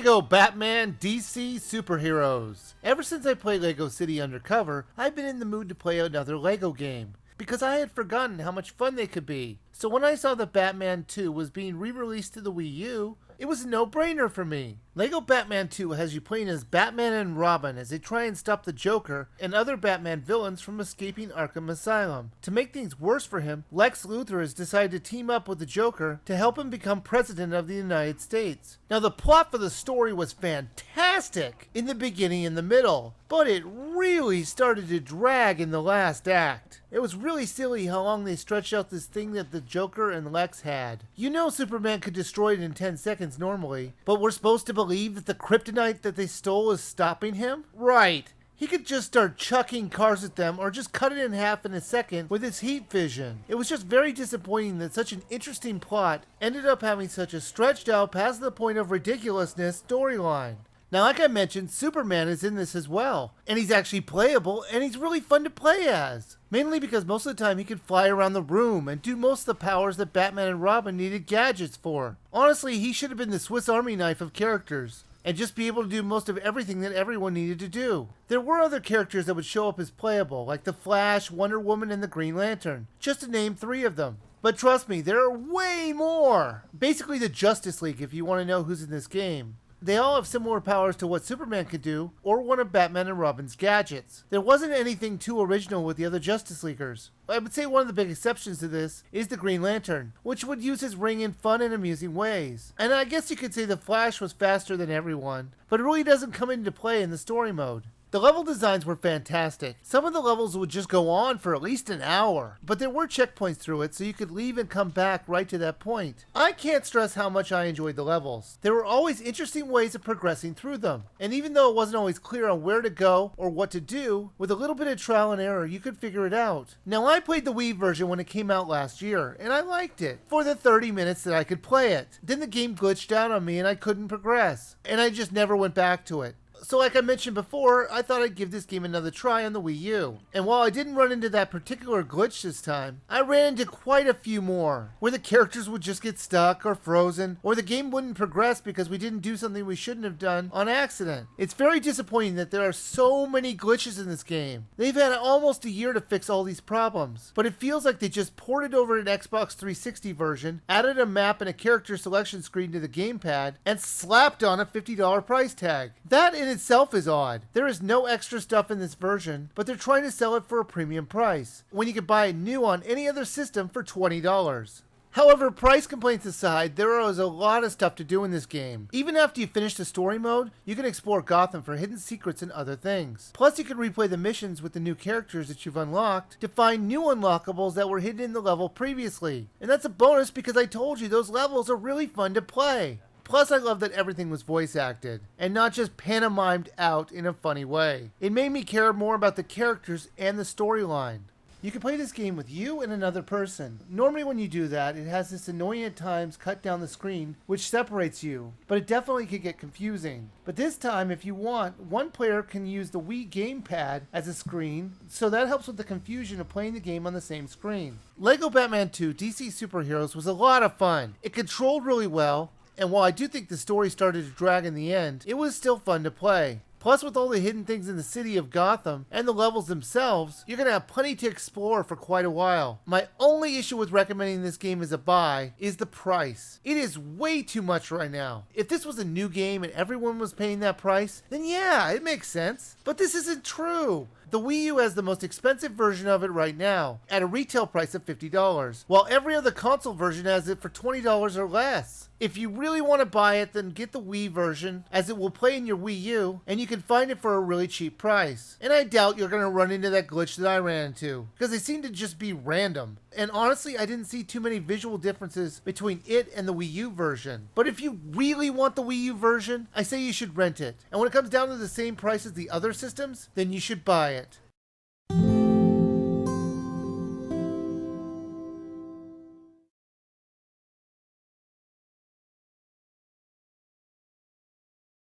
LEGO Batman DC Superheroes. Ever since I played LEGO City Undercover, I've been in the mood to play another LEGO game, because I had forgotten how much fun they could be. So when I saw that Batman 2 was being re-released to the Wii U, it was a no-brainer for me. LEGO Batman 2 has you playing as Batman and Robin as they try and stop the Joker and other Batman villains from escaping Arkham Asylum. To make things worse for him, Lex Luthor has decided to team up with the Joker to help him become President of the United States. Now the plot for the story was fantastic in the beginning and the middle, but it really started to drag in the last act. It was really silly how long they stretched out this thing that the Joker and Lex had. You know Superman could destroy it in 10 seconds normally, but we're supposed to believe that the kryptonite that they stole is stopping him? Right. He could just start chucking cars at them or just cut it in half in a second with his heat vision. It was just very disappointing that such an interesting plot ended up having such a stretched out past the point of ridiculousness storyline. Now, like I mentioned, Superman is in this as well, and he's actually playable, and he's really fun to play as. Mainly because most of the time he can fly around the room and do most of the powers that Batman and Robin needed gadgets for. Honestly, he should have been the Swiss Army knife of characters, and just be able to do most of everything that everyone needed to do. There were other characters that would show up as playable, like the Flash, Wonder Woman, and the Green Lantern, just to name 3 of them. But trust me, there are way more! Basically the Justice League if you want to know who's in this game. They all have similar powers to what Superman could do, or one of Batman and Robin's gadgets. There wasn't anything too original with the other Justice Leaguers. I would say one of the big exceptions to this is the Green Lantern, which would use his ring in fun and amusing ways. And I guess you could say the Flash was faster than everyone, but it really doesn't come into play in the story mode. The level designs were fantastic. Some of the levels would just go on for at least an hour, but there were checkpoints through it so you could leave and come back right to that point. I can't stress how much I enjoyed the levels. There were always interesting ways of progressing through them, and even though it wasn't always clear on where to go or what to do, with a little bit of trial and error you could figure it out. Now I played the Wii version when it came out last year, and I liked it for the 30 minutes that I could play it. Then the game glitched out on me and I couldn't progress, and I just never went back to it. So like I mentioned before, I thought I'd give this game another try on the Wii U. And while I didn't run into that particular glitch this time, I ran into quite a few more, where the characters would just get stuck or frozen, or the game wouldn't progress because we didn't do something we shouldn't have done on accident. It's very disappointing that there are so many glitches in this game. They've had almost a year to fix all these problems, but it feels like they just ported over an Xbox 360 version, added a map and a character selection screen to the gamepad, and slapped on a $50 price tag. That in itself is odd. There is no extra stuff in this version, but they're trying to sell it for a premium price, when you could buy it new on any other system for $20. However, price complaints aside, there is a lot of stuff to do in this game. Even after you finish the story mode, you can explore Gotham for hidden secrets and other things. Plus, you can replay the missions with the new characters that you've unlocked to find new unlockables that were hidden in the level previously. And that's a bonus because I told you those levels are really fun to play. Plus, I love that everything was voice acted, and not just pantomimed out in a funny way. It made me care more about the characters and the storyline. You can play this game with you and another person. Normally when you do that, it has this annoying at times cut down the screen, which separates you, but it definitely could get confusing. But this time, if you want, one player can use the Wii gamepad as a screen, so that helps with the confusion of playing the game on the same screen. LEGO Batman 2 DC Superheroes was a lot of fun. It controlled really well, and while I do think the story started to drag in the end, it was still fun to play. Plus, with all the hidden things in the city of Gotham and the levels themselves, you're going to have plenty to explore for quite a while. My only issue with recommending this game as a buy is the price. It is way too much right now. If this was a new game and everyone was paying that price, then yeah, it makes sense. But this isn't true. The Wii U has the most expensive version of it right now, at a retail price of $50, while every other console version has it for $20 or less. If you really want to buy it, then get the Wii version, as it will play in your Wii U, and you can find it for a really cheap price. And I doubt you're going to run into that glitch that I ran into, because they seem to just be random. And honestly, I didn't see too many visual differences between it and the Wii U version. But if you really want the Wii U version, I say you should rent it. And when it comes down to the same price as the other systems, then you should buy it.